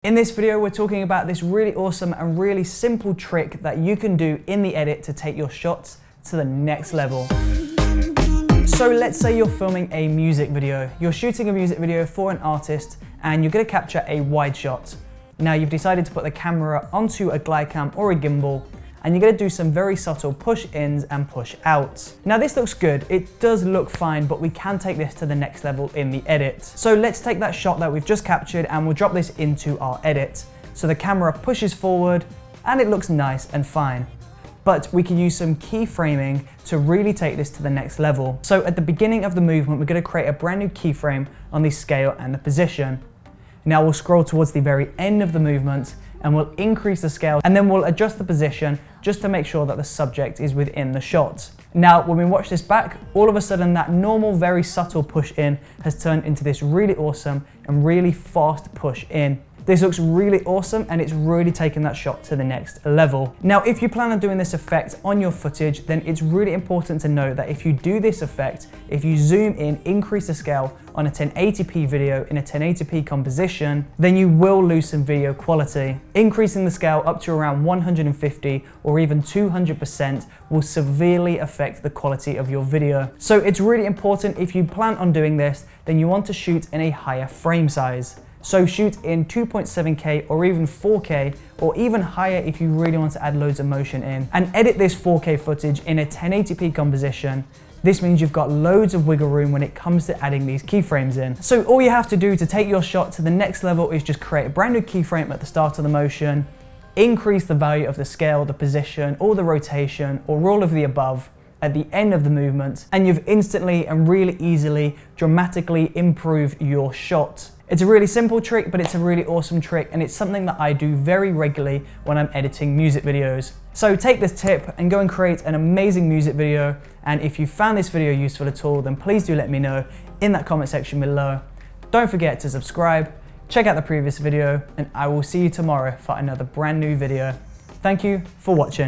In this video, we're talking about this really awesome and really simple trick that you can do in the edit to take your shots to the next level. So let's say you're filming a music video. You're shooting a music video for an artist and you're gonna capture a wide shot. Now you've decided to put the camera onto a glide cam or a gimbal, and you're gonna do some very subtle push ins and push outs. Now this looks good, it does look fine, but we can take this to the next level in the edit. So let's take that shot that we've just captured and we'll drop this into our edit. So the camera pushes forward and it looks nice and fine. But we can use some keyframing to really take this to the next level. So at the beginning of the movement, we're gonna create a brand new keyframe on the scale and the position. Now we'll scroll towards the very end of the movement and we'll increase the scale, and then we'll adjust the position just to make sure that the subject is within the shot. Now, when we watch this back, all of a sudden that normal, very subtle push in has turned into this really awesome and really fast push in. This looks really awesome and it's really taken that shot to the next level. Now, if you plan on doing this effect on your footage, then it's really important to know that if you do this effect, if you zoom in, increase the scale on a 1080p video in a 1080p composition, then you will lose some video quality. Increasing the scale up to around 150 or even 200% will severely affect the quality of your video. So it's really important, if you plan on doing this, then you want to shoot in a higher frame size. So shoot in 2.7K or even 4K, or even higher if you really want to add loads of motion in, and edit this 4K footage in a 1080p composition. This means you've got loads of wiggle room when it comes to adding these keyframes in. So all you have to do to take your shot to the next level is just create a brand new keyframe at the start of the motion, increase the value of the scale, the position, or the rotation, or all of the above at the end of the movement, and you've instantly and really easily, dramatically improved your shot. It's a really simple trick, but it's a really awesome trick, and it's something that I do very regularly when I'm editing music videos. So take this tip and go and create an amazing music video, and if you found this video useful at all, then please do let me know in that comment section below. Don't forget to subscribe, check out the previous video, and I will see you tomorrow for another brand new video. Thank you for watching.